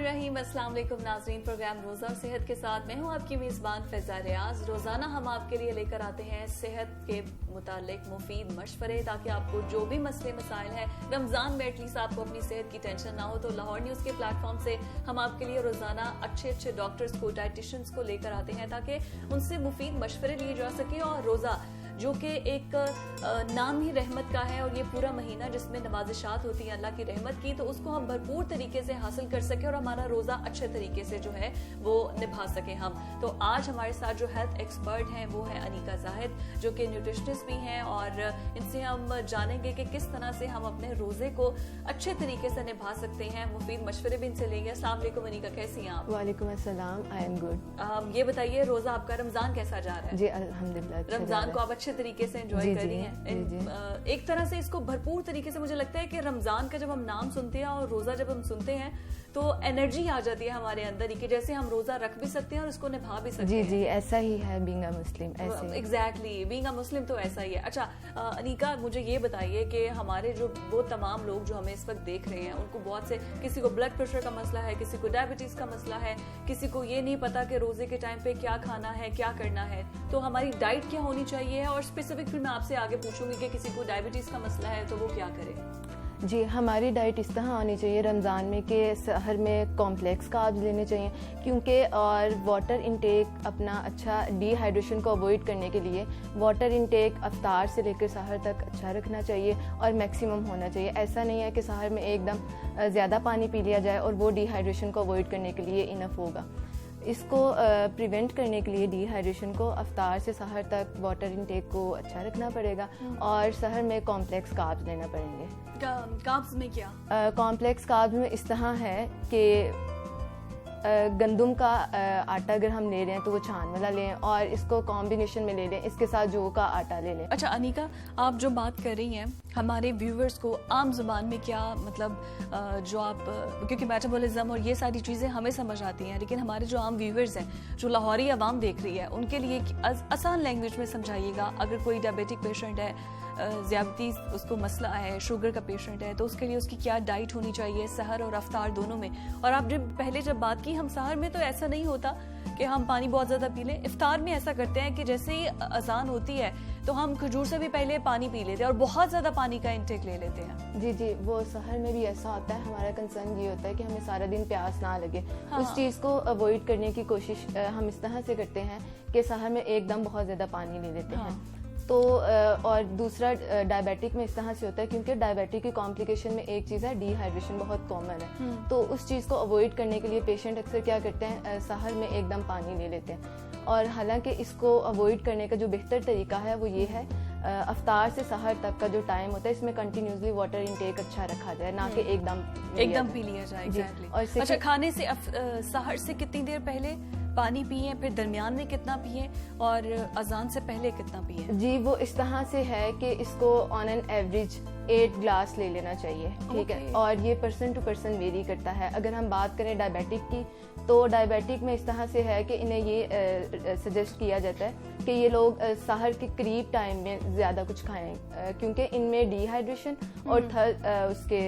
बिस्मिल्लाहिर्रहमानिर्रहीम। अस्सलाम वालेकुम नाज़रीन, प्रोग्राम रोज़ा और सेहत के साथ मैं हूँ आपकी मेज़बान फ़ैज़ा रियाज। रोज़ाना हम आपके लिए लेकर आते हैं सेहत के मुतालिक मुफीद मशवरे, ताकि आपको जो भी मसले मसाइल हैं रमज़ान में एटलीस्ट आपको अपनी सेहत की टेंशन ना हो। तो लाहौर न्यूज़ के प्लेटफॉर्म से हम आपके लिए रोज़ाना अच्छे डॉक्टर्स को, डाइटिशियंस को लेकर आते हैं ताकि उनसे मुफीद मशवरे लिए जा सके। और रोज़ा जो कि एक नाम ही रहमत का है और ये पूरा महीना जिसमें नवाजिशात होती हैं अल्लाह की रहमत की, तो उसको हम भरपूर तरीके से हासिल कर सके और हमारा रोज़ा अच्छे तरीके से जो है वो निभा सके हम। तो आज हमारे साथ जो हेल्थ एक्सपर्ट हैं वो है अनीका जाहिद, जो कि न्यूट्रिशनिस्ट भी हैं, और इनसे हम जानेंगे कि किस तरह से हम अपने रोज़े को अच्छे तरीके से निभा सकते हैं। मुफीद मशवरे भी इनसे लेंगे। अस्सलाम वालेकुम अनीका, कैसी हैं आप? वालेकुम अस्सलाम, आई एम गुड। ये बताइए, रोज़ा आपका रमज़ान कैसा जा रहा है? जी अल्हम्दुलिल्लाह, रमज़ान को आप अच्छे तरीके से एंजॉय कर रही हैं? एक तरह से इसको भरपूर तरीके से, मुझे लगता है कि रमजान का जब हम नाम सुनते हैं और रोजा जब हम सुनते हैं तो एनर्जी आ जाती है हमारे अंदर ही कि जैसे हम रोजा रख भी सकते हैं और उसको निभा भी सकते हैं। जी ऐसा ही है बीइंग अ मुस्लिम, ऐसे एग्जैक्टली बीइंग अ मुस्लिम तो ऐसा ही है। अच्छा अनीका, मुझे ये बताइए कि हमारे जो वो तमाम लोग जो हमें इस वक्त देख रहे हैं, उनको बहुत से, किसी को ब्लड प्रेशर का मसला है, किसी को डायबिटीज का मसला है, किसी को ये नहीं पता कि रोजे के टाइम पे क्या खाना है, क्या करना है, तो हमारी डाइट क्या होनी चाहिए। और स्पेसिफिक फिर मैं आपसे आगे पूछूंगी कि किसी को डायबिटीज का मसला है तो वो क्या करे। जी, हमारी डाइट इस तरह होनी चाहिए रमज़ान में कि सहर में कॉम्प्लेक्स कार्ब्स लेने चाहिए, क्योंकि और वाटर इंटेक अपना अच्छा, डिहाइड्रेशन को अवॉइड करने के लिए वाटर इंटेक अफ्तार से लेकर सहर तक अच्छा रखना चाहिए और मैक्सिमम होना चाहिए। ऐसा नहीं है कि सहर में एकदम ज़्यादा पानी पी लिया जाए और वो डिहाइड्रेशन को अवॉइड करने के लिए इनफ होगा। इसको प्रिवेंट करने के लिए डिहाइड्रेशन को अफ्तार से सहर तक वाटर इंटेक को अच्छा रखना पड़ेगा और सहर में कॉम्प्लेक्स कार्ब्स लेना पड़ेंगे। कार्ब्स में क्या? कॉम्प्लेक्स कार्ब्स में इस तरह है कि गंदम का आटा अगर हम ले रहे हैं तो वो छान वाला लें और इसको कॉम्बिनेशन में ले लें, इसके साथ जौ का आटा ले लें। अच्छा अनीका, आप जो बात कर रही हैं, हमारे व्यूवर्स को आम जुबान में क्या मतलब, जो आप, क्योंकि मेटाबॉलिज्म और ये सारी चीज़ें हमें समझ आती हैं, लेकिन हमारे जो आम व्यूवर्स हैं, जो लाहौरी आवाम देख रही है, उनके लिए आसान लैंग्वेज में समझाइएगा। अगर कोई डायबिटिक पेशेंट है, ज़्यादती उसको मसला है, शुगर का पेशेंट है, तो उसके लिए उसकी क्या डाइट होनी चाहिए सहर और अफ्तार दोनों में। और आप पहले जब बात की, हम सहर में तो ऐसा नहीं होता कि हम पानी बहुत ज़्यादा पी लें। इफ्तार में ऐसा करते हैं कि जैसे ही अजान होती है तो हम खजूर से भी पहले पानी पी लेते हैं और बहुत ज़्यादा पानी का इंटेक ले लेते हैं। जी, वो सहर में भी ऐसा होता है। हमारा कंसर्न ये होता है कि हमें सारा दिन प्यास ना लगे। हाँ। उस चीज़ को अवॉइड करने की कोशिश हम इस तरह से करते हैं कि सहर में एकदम बहुत ज़्यादा पानी ले लेते हैं। तो और दूसरा डायबिटिक में इस तरह से होता है, क्योंकि डायबिटिक की कॉम्प्लिकेशन में एक चीज़ है डिहाइड्रेशन, बहुत कॉमन है। तो उस चीज़ को अवॉइड करने के लिए पेशेंट अक्सर क्या करते हैं, सहर में एकदम पानी ले लेते हैं। और हालांकि इसको अवॉइड करने का जो बेहतर तरीका है वो ये है, अफ्तार से सहर तक का जो टाइम होता है इसमें कंटिन्यूसली वाटर इंटेक अच्छा रखा जाए, ना कि एकदम पी लिया जाए। एग्जैक्टली। और अच्छा, खाने से सहर से कितनी देर पहले पानी पिए, फिर दरमियान में कितना पिए और अजान से पहले कितना पिए? जी, वो इस तरह से है कि इसको ऑन एन एवरेज 8 ग्लास ले लेना चाहिए, ठीक है। और ये पर्सन टू पर्सन वेरी करता है। अगर हम बात करें डायबिटिक की, तो डायबिटिक में इस तरह से है कि इन्हें ये सजेस्ट किया जाता है कि ये लोग सहर के करीब टाइम में ज़्यादा कुछ खाएं, क्योंकि इनमें डिहाइड्रेशन और उसके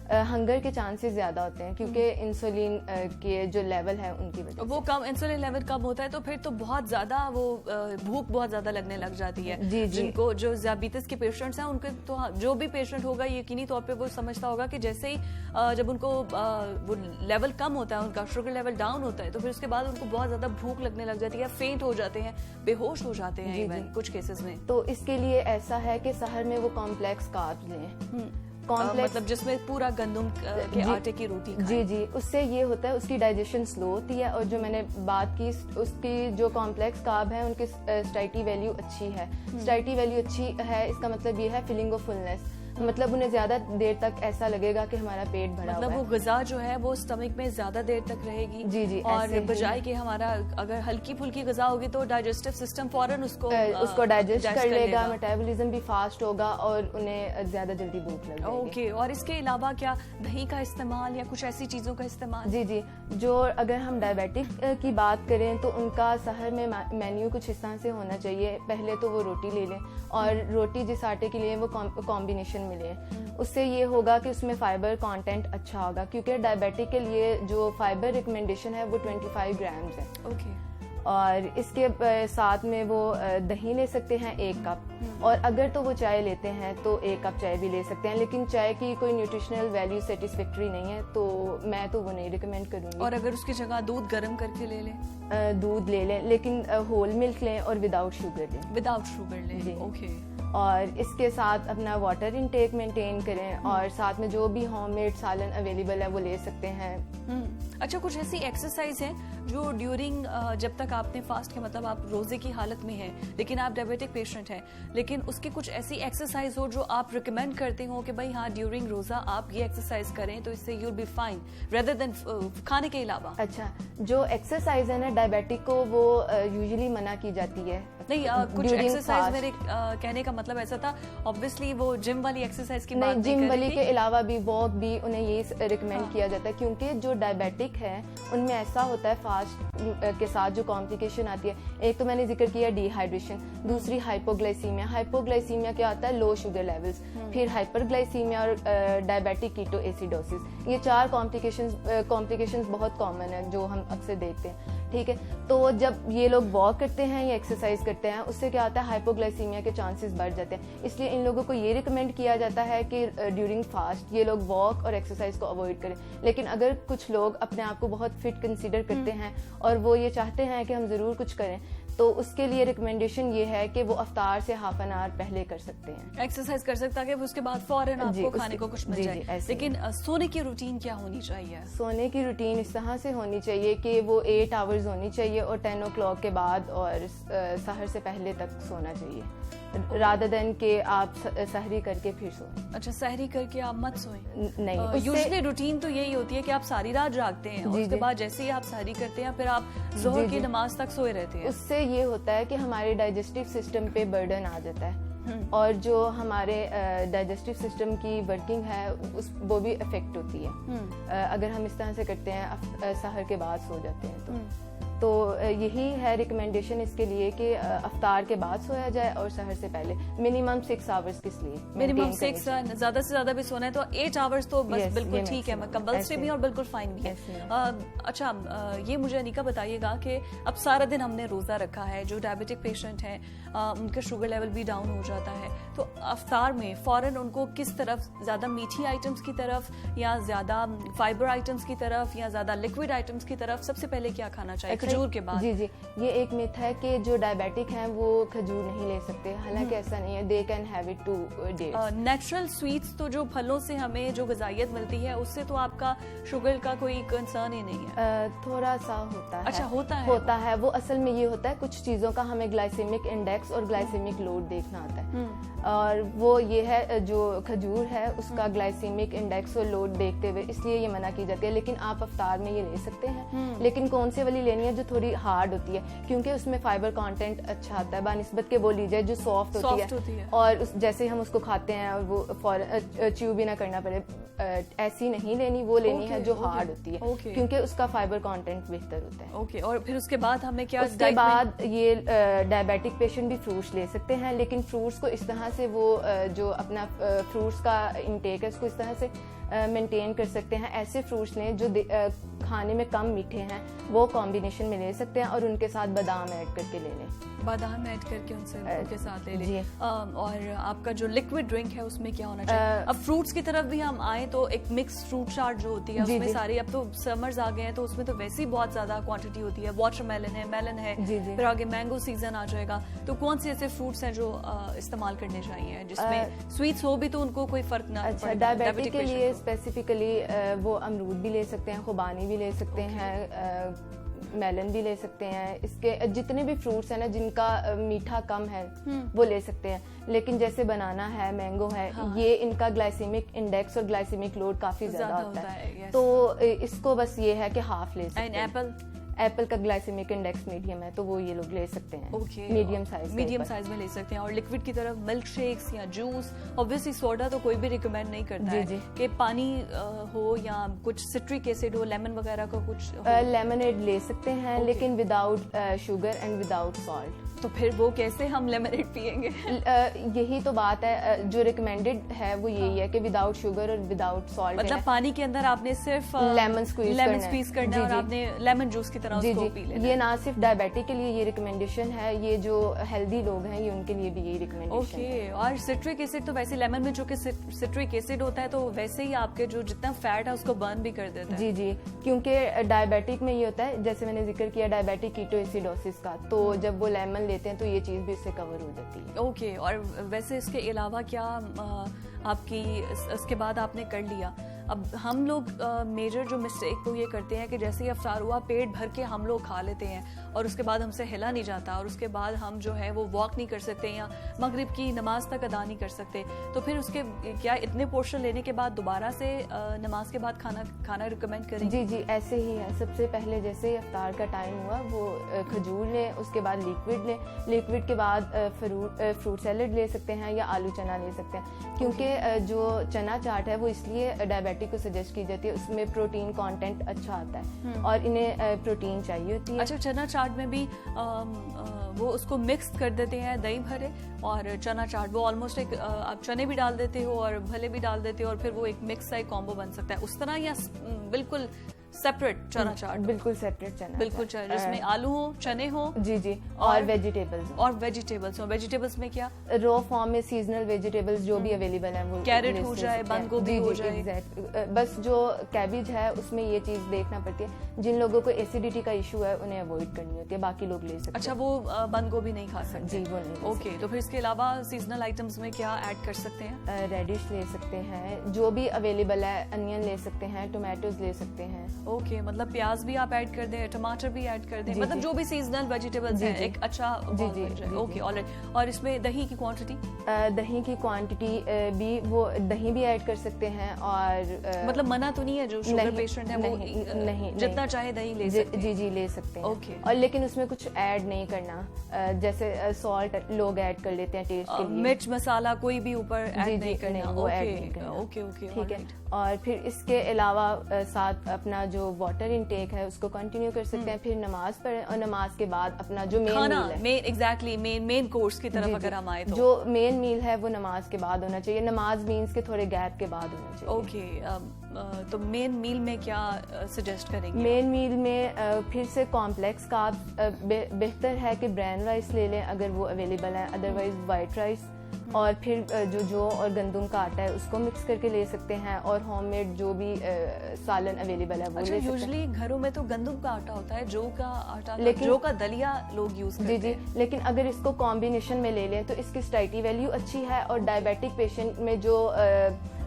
हंगर के चांसेस ज्यादा होते हैं, क्योंकि इंसुलिन के जो लेवल है उनकी वजह से। वो कम, इंसुलिन लेवल कम होता है तो फिर तो बहुत ज्यादा वो भूख बहुत ज्यादा लगने लग जाती है। जी। जिनको, जो डायबिटीज के पेशेंट्स हैं, उनके तो जो भी पेशेंट होगा यकीनी तौर पे वो समझता होगा कि जैसे ही जब उनको वो लेवल कम होता है, उनका शुगर लेवल डाउन होता है, तो फिर उसके बाद उनको बहुत ज्यादा भूख लगने लग जाती है, फेंट हो जाते हैं, बेहोश हो जाते हैं इवन कुछ केसेस में। तो इसके लिए ऐसा है कि सहर में वो कॉम्प्लेक्स कार्ब्स लें, मतलब जिसमें पूरा गंदम के आटे की रोटी खाएं। जी, उससे ये होता है उसकी डाइजेशन स्लो होती है, और जो मैंने बात की उसकी जो कॉम्प्लेक्स कार्ब है उनकी स्टाइटी वैल्यू अच्छी है। स्टाइटी वैल्यू अच्छी है, इसका मतलब ये है फीलिंग ऑफ फुलनेस, मतलब उन्हें ज्यादा देर तक ऐसा लगेगा कि हमारा पेट भरा मतलब हुआ है। वो ग़िज़ा जो है वो स्टमक में ज्यादा देर तक रहेगी। जी और बजाय कि हमारा अगर हल्की फुल्की ग़िज़ा होगी तो डाइजेस्टिव सिस्टम फौरन उसको डाइजेस्ट कर लेगा, मेटाबॉलिज्म भी फास्ट होगा और उन्हें ज्यादा जल्दी भूख लगेगी। ओके। और इसके अलावा क्या दही का इस्तेमाल या कुछ ऐसी चीजों का इस्तेमाल? जी, जो अगर हम डायबिटिक की बात करें तो उनका सहर में मेन्यू कुछ इस तरह से होना चाहिए। पहले तो वो रोटी ले लें, और रोटी जिस आटे के लिए वो कॉम्बिनेशन में लें, उससे ये होगा कि उसमें फाइबर कंटेंट अच्छा होगा, क्योंकि डायबिटिक के लिए जो फाइबर रिकमेंडेशन है वो 25 ग्राम्स है। ओके। और इसके साथ में वो दही ले सकते हैं 1 कप, और अगर तो वो चाय लेते हैं तो 1 कप चाय भी ले सकते हैं, लेकिन चाय की कोई न्यूट्रिशनल वैल्यू सेटिस्फैक्ट्री नहीं है तो मैं तो वो नहीं रिकमेंड करूँगी। और अगर उसकी जगह दूध गर्म करके ले लें? दूध ले लें, लेकिन होल मिल्क लें और विदाउट शुगर लें। विदाउट शुगर लें, ओके। और इसके साथ अपना वाटर इनटेक मेंटेन करें, और साथ में जो भी होममेड सालन अवेलेबल है वो ले सकते हैं। अच्छा, कुछ ऐसी एक्सरसाइज है जो ड्यूरिंग जब तक आपने फास्ट के मतलब आप रोजे की हालत में हैं, लेकिन आप डायबिटिक पेशेंट हैं, लेकिन उसकी कुछ ऐसी एक्सरसाइज हो जो आप रिकमेंड करते हो कि भाई हाँ ड्यूरिंग रोजा आप ये एक्सरसाइज करें तो इससे you will be fine rather than खाने के अलावा? अच्छा, जो एक्सरसाइज है ना डायबिटिक को वो यूजुअली मना की जाती है। नहीं, कुछ एक्सरसाइज मेरे कहने का मतलब ऐसा था, ऑब्वियसली वो जिम वाली एक्सरसाइज की बात नहीं, जिम वाली के अलावा भी वॉक भी उन्हें ये रिकमेंड किया जाता है, क्योंकि जो डायबिटिक है उनमें ऐसा होता है फास्ट के साथ जो कॉम्प्लिकेशन आती है, एक तो मैंने जिक्र किया डिहाइड्रेशन, दूसरी हाइपोग्लाइसीमिया। हाइपोग्लाइसीमिया क्या होता है? Low sugar levels. फिर हाइपरग्लाइसीमिया और डायबिटिक कीटो एसिडोसिस, ये 4 कॉम्प्लिकेशंस बहुत कॉमन है जो हम अक्सर देखते हैं। ठीक है, तो जब ये लोग वॉक करते हैं या एक्सरसाइज करते हैं उससे क्या होता है? हाइपोग्लाइसीमिया के चांसेस बढ़ जाते हैं, इसलिए इन लोगों को ये रिकमेंड किया जाता है कि ड्यूरिंग फास्ट ये लोग वॉक और एक्सरसाइज को अवॉइड करें। लेकिन अगर कुछ लोग अपने आप को बहुत फिट कंसीडर करते हैं और वो ये चाहते हैं कि हम जरूर कुछ करें, तो उसके लिए रिकमेंडेशन ये है कि वो अफ्तार से हाफ एन आवर पहले कर सकते हैं, एक्सरसाइज कर सकते हैं, उसके बाद फौरन आपको खाने को कुछ मिल जाए। लेकिन सोने की रूटीन क्या होनी चाहिए? सोने की रूटीन इस तरह से होनी चाहिए कि वो 8 आवर्स होनी चाहिए और 10 o'clock के बाद और सहर से पहले तक सोना चाहिए, रादर देन के आप सहरी करके फिर सोएं। अच्छा, सहरी करके आप मत सोएं? नहीं, यूजुअली रूटीन तो यही होती है कि आप सारी रात जागते हैं और उसके बाद जैसे ही आप सहरी करते हैं फिर आप जोहर की नमाज तक सोए रहते हैं। उससे ये होता है कि हमारे डाइजेस्टिव सिस्टम पे बर्डन आ जाता है और जो हमारे डाइजेस्टिव सिस्टम की वर्किंग है वो भी अफेक्ट होती है अगर हम इस तरह से करते हैं सहर के बाद सो जाते हैं तो यही है रिकमेंडेशन इसके लिए कि अफ्तार के बाद सोया जाए और सहर से पहले मिनिमम 6 आवर्स की स्लीप। मिनिमम 6, ज्यादा से ज्यादा भी सोना है तो 8 आवर्स तो बस बिल्कुल ठीक है, कंपल्सरी भी और बिल्कुल फाइन भी है। अच्छा, ये मुझे अनिका बताइएगा कि अब सारा दिन हमने रोजा रखा है, जो डायबिटिक पेशेंट हैं उनका शुगर लेवल भी डाउन हो जाता है, तो अफ्तार में फौरन उनको किस तरफ, ज्यादा मीठी आइटम्स की तरफ या ज्यादा फाइबर आइटम्स की तरफ या ज्यादा लिक्विड आइटम्स की तरफ सबसे पहले क्या खाना चाहिए खजूर के बाद? जी, ये एक मिथ है कि जो डायबिटिक हैं वो खजूर नहीं ले सकते, हालांकि ऐसा नहीं है, they can have it 2 days। Natural sweets तो जो फलों से हमें जो ग़िज़ाइयत मिलती है उससे तो आपका शुगर का कोई कंसर्न ही नहीं है? थोड़ा सा होता है। अच्छा, होता है वो असल में ये होता है कुछ चीजों का हमें ग्लाइसेमिक इंडेक्स और ग्लाइसेमिक लोड देखना होता है और वो ये है जो खजूर है उसका ग्लाइसेमिक इंडेक्स और लोड देखते हुए इसलिए ये मना की जाती है। लेकिन आप अफ्तार में ये ले सकते हैं, लेकिन कौन सी वाली लेनी है जो थोड़ी हार्ड होती है, क्योंकि उसमें फाइबर कंटेंट अच्छा आता है बानिस्बत के वो लीजिए जो सॉफ्ट होती है और जैसे हम उसको खाते हैं और वो च्यू भी ना करना पड़े, ऐसी नहीं लेनी, वो लेनी है जो हार्ड होती है क्योंकि उसका फाइबर कंटेंट बेहतर होता है। और फिर उसके बाद हमें क्या? उसके बाद ये डायबिटिक पेशेंट भी फ्रूट्स ले सकते हैं, लेकिन फ्रूट्स को इस तरह से वो जो अपना फ्रूट्स का इंटेक है उसको इस तरह से मेंटेन कर सकते हैं, ऐसे फ्रूट्स लें जो खाने में कम मीठे हैं, वो कॉम्बिनेशन में ले सकते हैं और उनके साथ बादाम ऐड करके ले लें, बादाम ऐड करके उनके साथ ले लें। और आपका जो लिक्विड ड्रिंक है उसमें क्या होना चाहिए? अब फ्रूट्स की तरफ भी हम आए तो एक मिक्स फ्रूट चाट जो होती है उसमें सारी, अब तो समर्स आ गए हैं तो उसमें तो वैसे ही बहुत ज्यादा क्वांटिटी होती है, वाटरमेलन है, मेलन है, फिर आगे मैंगो सीजन आ जाएगा, तो कौन से ऐसे फ्रूट्स हैं जो इस्तेमाल करने चाहिए जिसमें स्वीट्स हो भी तो उनको कोई फर्क ना? अच्छा, डायबिटिक के लिए स्पेसिफिकली वो अमरूद भी ले सकते हैं, खुबानी भी ले सकते हैं, मेलन भी ले सकते हैं, इसके जितने भी फ्रूट्स हैं ना जिनका मीठा कम है वो ले सकते हैं। लेकिन जैसे बनाना है, मैंगो है, ये इनका ग्लाइसेमिक इंडेक्स और ग्लाइसेमिक लोड काफी ज्यादा होता है, तो इसको बस ये है कि हाफ ले सकते हैं। एप्पल का ग्लाइसेमिक इंडेक्स मीडियम है तो वो ये लोग ले सकते हैं। ओके, मीडियम साइज में ले सकते हैं। और लिक्विड की तरफ मिल्क शेक्स या जूस, ऑब्वियसली सोडा तो कोई भी रिकमेंड नहीं करता है कि पानी हो या कुछ सिट्रिक एसिड हो, लेमन वगैरह का कुछ लेमनेड ले सकते हैं लेकिन without sugar and without salt. तो फिर वो कैसे हम लेमनेड पिएंगे? यही तो बात है, जो रिकमेंडेड है वो यही है कि विदाउट शुगर और विदाउट सॉल्ट। मतलब पानी के अंदर आपने सिर्फ लेमन स्क्वीज करना है और आपने लेमन जूस की तरह उसको पी लेना है। ये ना सिर्फ डायबिटिक के लिए ये रिकमेंडेशन है, ये जो हेल्दी लोग हैं ये उनके लिए भी यही रिकमेंडेशन है। और सिट्रिक एसिड तो वैसे लेमन में जो कि सिट्रिक एसिड होता है तो वैसे ही आपके जो जितना फैट है उसको बर्न भी कर देता है। जी, क्योंकि डायबिटिक में ये होता है, जैसे मैंने जिक्र किया डायबिटिक कीटोएसिडोसिस का, तो जब वो लेमन लेते हैं तो ये चीज भी उससे कवर हो जाती है। ओके, और वैसे इसके अलावा क्या आपकी इसके बाद आपने कर लिया, अब हम लोग मेजर जो मिस्टेक वो ये करते हैं कि जैसे ही अफ्तार हुआ पेट भर के हम लोग खा लेते हैं और उसके बाद हमसे हिला नहीं जाता और उसके बाद हम जो है वो वॉक नहीं कर सकते या मगरिब की नमाज तक अदा नहीं कर सकते, तो फिर उसके क्या इतने पोर्शन लेने के बाद दोबारा से नमाज के बाद खाना रिकमेंड करें? जी, ऐसे ही है। सबसे पहले जैसे ही अफ्तार का टाइम हुआ वो खजूर लें, उसके बाद लिक्विड लें, लिक्विड के बाद फ्रूट सैलेड ले सकते हैं या आलू चना ले सकते हैं, क्योंकि जो चना चाट है वो इसलिए डायबिटिक को सजेस्ट की जाती है, उसमें प्रोटीन कंटेंट अच्छा आता है और इन्हें प्रोटीन चाहिए होती है। अच्छा, चना चाट में भी वो उसको मिक्स कर देते हैं दही भरे और चना चाट, वो ऑलमोस्ट एक आप चने भी डाल देते हो और भले भी डाल देते हो और फिर वो एक मिक्स सा कॉम्बो बन सकता है उस तरह, या बिल्कुल सेपरेट चना चाट? बिल्कुल सेपरेट चना, बिल्कुल जिसमें आलू हो, चने हो। जी, और वेजिटेबल्स में क्या रॉ फॉर्म में सीजनल वेजिटेबल्स जो भी अवेलेबल हैं वो कैरेट हो जाए, बंद गोभी हो जाए। एग्जैक्ट, बस जो कैबेज है उसमें ये चीज देखना पड़ती है, जिन लोगों को एसिडिटी का इशू है उन्हें अवॉइड करनी होती है, बाकी लोग ले सकते हैं। अच्छा, वो बंद गोभी नहीं खा सकते? जी, वो नहीं। ओके, तो फिर इसके अलावा सीजनल आइटम्स में क्या ऐड कर सकते हैं? रेडिश ले सकते हैं, जो भी अवेलेबल है, अनियन ले सकते हैं, टोमेटोज ले सकते हैं। ओके, मतलब प्याज भी आप ऐड कर दें, टमाटर भी ऐड कर दें, मतलब जो भी सीजनल वेजिटेबल्स हैं एक अच्छा ओके, ऑलराइट। और इसमें दही की क्वांटिटी? दही की क्वांटिटी भी वो दही भी ऐड कर सकते हैं और मतलब मना तो नहीं है जो शुगर पेशेंट है वो नहीं जितना चाहे दही ले सकते हैं? जी ले सकते हैं। ओके, और लेकिन उसमें कुछ ऐड नहीं करना, जैसे सॉल्ट लोग ऐड कर लेते हैं टेस्ट के लिए, मिर्च मसाला कोई भी ऊपर ऐड नहीं करना। वो ऐड नहीं करना। ओके, ठीक है। और फिर इसके अलावा साथ अपना जो वाटर इनटेक है उसको कंटिन्यू कर सकते हैं, फिर नमाज पढ़ें और नमाज के बाद अपना जो मेन मील है, मेन कोर्स की तरफ अगर हम आए तो जो मेन मील है वो नमाज के बाद होना चाहिए, नमाज मीन्स के थोड़े गैप के बाद होना चाहिए। ओके, तो मेन मील में क्या सजेस्ट करेंगे? मेन मील में फिर से कॉम्प्लेक्स कार्ब्स बेहतर है कि ब्राउन राइस ले लें अगर वो अवेलेबल है, अदरवाइज वाइट राइस, और फिर जो और गंदम का आटा है उसको मिक्स करके ले सकते हैं, और होममेड जो भी सालन अवेलेबल है वो ले सकते हैं। यूजुअली घरों में तो गंदम का आटा होता है, जौ का आटा, लेकिन जौ का दलिया लोग यूज करते हैं। जी, लेकिन अगर इसको कॉम्बिनेशन में ले लें तो इसकी स्टाइटी वैल्यू अच्छी है, और डायबिटिक पेशेंट में जो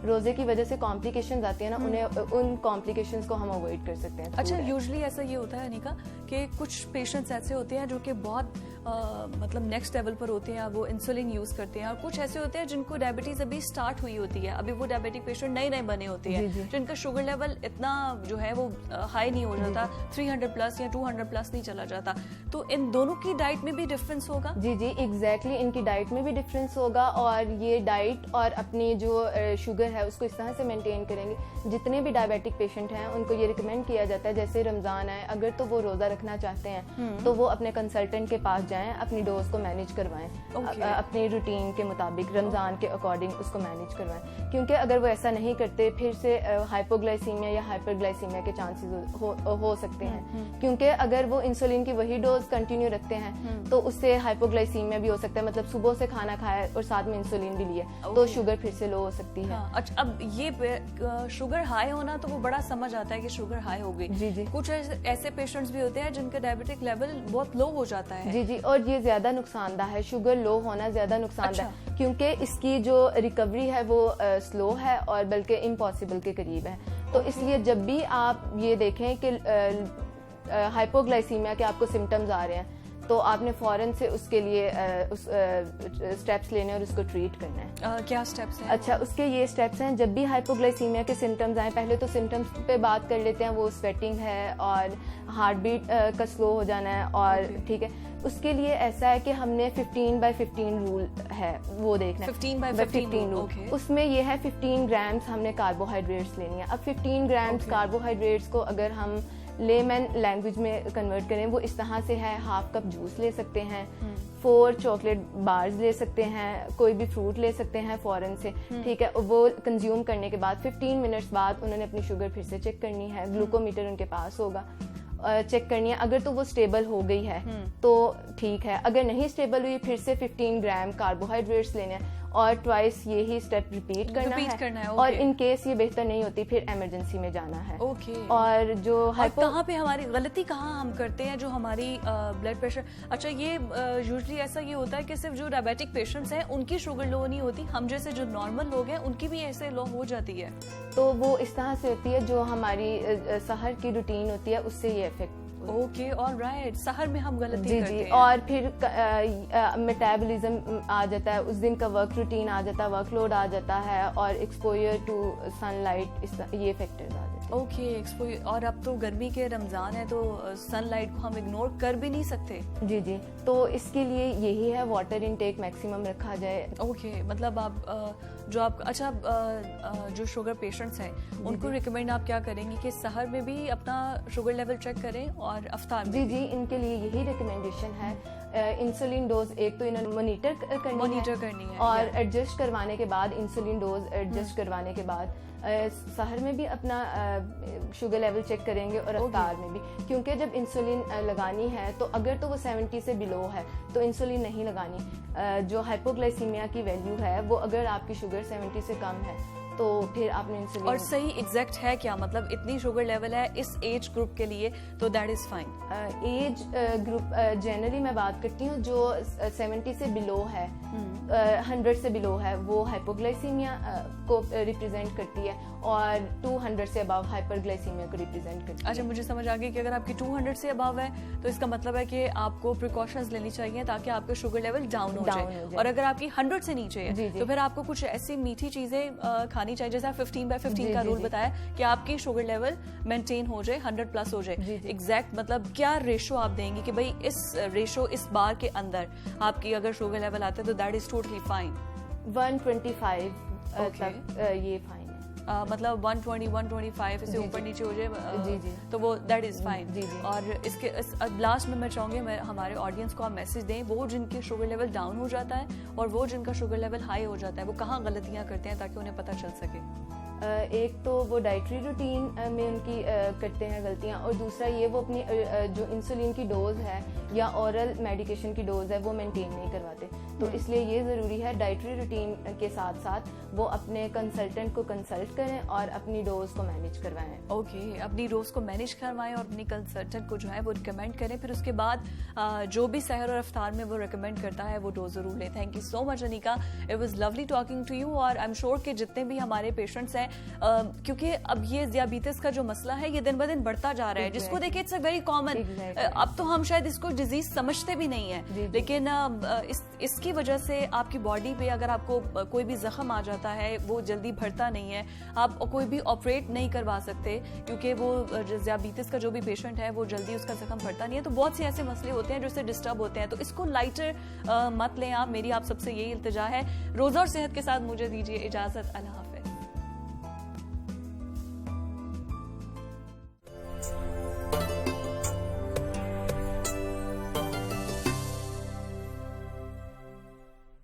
रोजे की वजह से कॉम्प्लिकेशंस आती है ना, उन्हें उन कॉम्प्लिकेशंस को हम अवॉइड कर सकते हैं। अच्छा, यूजुअली ऐसा ये होता है अनिका कि कुछ पेशेंट्स ऐसे होते हैं जो कि बहुत मतलब नेक्स्ट लेवल पर होते हैं, वो इंसुलिन यूज करते हैं, और कुछ ऐसे होते हैं जिनको डायबिटीज अभी स्टार्ट हुई होती है, अभी वो डायबिटिक पेशेंट नए बने होते हैं, जिनका शुगर लेवल इतना जो है वो हाई नहीं हो जाता, 300 प्लस या 200 प्लस नहीं चला जाता, तो इन दोनों की डाइट में भी डिफरेंस होगा? जी, एग्जैक्टली, इनकी डाइट में भी डिफरेंस होगा, और ये डाइट और अपनी जो शुगर है उसको इस तरह से मेंटेन करेंगे। जितने भी डायबिटिक पेशेंट हैं उनको ये रिकमेंड किया जाता है, जैसे रमजान है अगर तो वो रोजा रखना चाहते हैं तो वो अपने कंसल्टेंट के पास जाएं, अपनी डोज को मैनेज करवाएं, अपनी रूटीन के मुताबिक रमजान के अकॉर्डिंग उसको मैनेज करवाएं, क्योंकि अगर वो ऐसा नहीं करते फिर से हाइपोग्लाइसीमिया या हाइपरग्लाइसीमिया के चांसेस हो सकते हैं, क्योंकि अगर वो इंसुलिन की वही डोज कंटिन्यू रखते हैं तो उससे हाइपोग्लाइसीमिया भी हो सकता है, मतलब सुबह से खाना खाया और साथ में इंसुलिन भी लिया तो शुगर फिर से लो हो सकती है। अच्छा, अब ये शुगर हाई होना तो वो बड़ा समझ आता है कि शुगर हाई हो गई। जी, कुछ ऐसे पेशेंट्स भी होते हैं जिनका डायबिटिक लेवल बहुत लो हो जाता है। जी, और ये ज्यादा नुकसानदा है, शुगर लो होना ज्यादा नुकसानदा है, क्योंकि इसकी जो रिकवरी है वो स्लो है और बल्कि इम्पॉसिबल के करीब है। तो इसलिए जब भी आप ये देखें कि हाइपोग्लाइसीमिया के आपको सिम्टम्स आ रहे हैं तो आपने फ़ौरन से उसके लिए उस स्टेप्स लेने और उसको ट्रीट करना है। क्या स्टेप्स हैं? अच्छा, उसके ये स्टेप्स हैं, जब भी हाइपोग्लाइसीमिया के सिम्टम्स आए, पहले तो सिम्टम्स पे बात कर लेते हैं, वो स्वेटिंग है और हार्ट बीट का स्लो हो जाना है और ठीक है। उसके लिए ऐसा है कि हमने 15/15 रूल है वो देखना है। 15/15 रूल, उसमें ये है 15 ग्राम्स हमने कार्बोहाइड्रेट्स लेनी है। अब 15 ग्राम्स कार्बोहाइड्रेट्स को अगर हम लेमन लैंग्वेज में कन्वर्ट करें, वो इस तरह से है, हाफ कप जूस ले सकते हैं, 4 चॉकलेट बार्स ले सकते हैं, कोई भी फ्रूट ले सकते हैं फ़ौरन से, ठीक है। वो कंज्यूम करने के बाद 15 मिनट्स बाद उन्होंने अपनी शुगर फिर से चेक करनी है, ग्लूकोमीटर उनके पास होगा, चेक करनी है। अगर तो वो स्टेबल हो गई है तो ठीक है, अगर नहीं स्टेबल हुई फिर से 15 ग्राम कार्बोहाइड्रेट्स लेने हैं और ट्वाइस यही स्टेप रिपीट करना है। और इन केस ये बेहतर नहीं होती फिर इमरजेंसी में जाना है। और जो कहाँ पे हमारी गलती कहाँ हम करते हैं, जो हमारी ब्लड प्रेशर, अच्छा ये यूजुअली ऐसा ये होता है कि सिर्फ जो डायबिटिक पेशेंट्स हैं उनकी शुगर लो नहीं होती, हम जैसे जो नॉर्मल लोग हैं उनकी भी ऐसे लो हो जाती है। तो वो इस तरह से होती है, जो हमारी सहर की रूटीन होती है उससे ये इफेक्ट। ओके, ऑलराइट, सहर में हम गलती करते हैं। और फिर मेटाबॉलिज्म आ जाता है, उस दिन का वर्क रूटीन आ जाता है, वर्कलोड आ जाता है और एक्सपोजर टू सनलाइट, ये फैक्टर्स आ जाते हैं। Okay, exposure. और अब तो गर्मी के रमजान है तो सनलाइट को हम इग्नोर कर भी नहीं सकते। जी, तो इसके लिए यही है, वाटर इनटेक मैक्सिमम रखा जाए। ओके, मतलब आप जो आप अच्छा जो शुगर पेशेंट्स हैं उनको रिकमेंड आप क्या करेंगे कि सहर में भी अपना शुगर लेवल चेक करें और अफ्तार में? जी, इनके लिए यही रिकमेंडेशन है। इंसुलिन डोज एक तो इन्होंने मॉनिटर करनी है और एडजस्ट करवाने के बाद, इंसुलिन डोज एडजस्ट करवाने के बाद सहर में भी अपना शुगर लेवल चेक करेंगे और अफ्तार में भी, क्योंकि जब इंसुलिन लगानी है तो अगर तो वो 70 से बिलो है तो इंसुलिन नहीं लगानी। जो हाइपोग्लाइसीमिया की वैल्यू है वो अगर आपकी शुगर 70 से कम है तो फिर आपने इंसुलिन। और सही एग्जैक्ट है क्या, मतलब इतनी शुगर लेवल है इस एज ग्रुप के लिए तो that is fine? Age group generally मैं बात करती हूँ, जो 70 से बिलो है, 100 से बिलो है, वो हाइपोग्लाइसीमिया को रिप्रेजेंट करती है और 200 से अबव हाइपरग्लाइसीमिया को रिप्रेजेंट करती है। अच्छा, मुझे समझ आ गई कि अगर आपकी 200 से अबव है तो इसका मतलब है कि आपको प्रिकॉशंस लेनी चाहिए ताकि आपका शुगर लेवल डाउन हो जाए। और अगर आपकी 100 से नीचे है तो फिर आपको कुछ ऐसी मीठी चीजें खानी चाहिए, जैसा 15/15 का रूल बताया कि आपकी शुगर लेवल मेंटेन हो जाए, 100+ हो जाए। एग्जैक्ट मतलब क्या रेशो आप देंगे कि भाई इस रेशो इस बार के अंदर आपकी अगर शुगर लेवल आता है तो दैट इज टोटली फाइन? 125 तक ये फाइन है। मतलब 120, 125 इससे ऊपर नीचे हो जाए तो वो दैट इज फाइन। और इसके लास्ट में मैं चाहूंगी मैं हमारे ऑडियंस को आप मैसेज दें, वो जिनकी शुगर लेवल डाउन हो जाता है और वो जिनका शुगर लेवल हाई हो जाता है, वो कहाँ गलतियाँ करते हैं ताकि उन्हें पता चल सके? एक तो वो डाइटरी रूटीन में उनकी करते हैं गलतियां, और दूसरा ये वो अपनी जो इंसुलिन की डोज है या ओरल मेडिकेशन की डोज है वो मेंटेन नहीं करवाते। तो इसलिए ये ज़रूरी है डाइटरी रूटीन के साथ साथ वो अपने कंसल्टेंट को कंसल्ट करें और अपनी डोज को मैनेज करवाएं। ओके, अपनी डोज को मैनेज करवाएं और अपनी कंसल्टेंट को जो है वो रिकमेंड करें, फिर उसके बाद जो भी सहर और अफ्तार में वो रिकमेंड करता है वो डोज ज़रूर लें। Thank you so much Anika, it was lovely talking to you. और आई एम श्योर कि जितने भी हमारे पेशेंट्स हैं, क्योंकि अब ये दियाबीतिस का जो मसला है ये दिन ब दिन बढ़ता जा रहा है, जिसको देखे इट्स अ वेरी कॉमन। अब तो हम शायद इसको डिजीज समझते भी नहीं है, लेकिन इसकी वजह से आपकी बॉडी पे अगर आपको कोई भी जख्म आ जाता है वो जल्दी भरता नहीं है, आप कोई भी ऑपरेट नहीं करवा सकते क्योंकि वो दियाबीतिस का जो भी पेशेंट है वो जल्दी उसका जख्म भरता नहीं है। तो बहुत से ऐसे मसले होते हैं जो इससे डिस्टर्ब होते हैं, तो इसको लाइटर मत लें आप, मेरी आप सबसे यही इल्तिजा है। रोजा और सेहत के साथ मुझे दीजिए इजाजत। अल्लाह।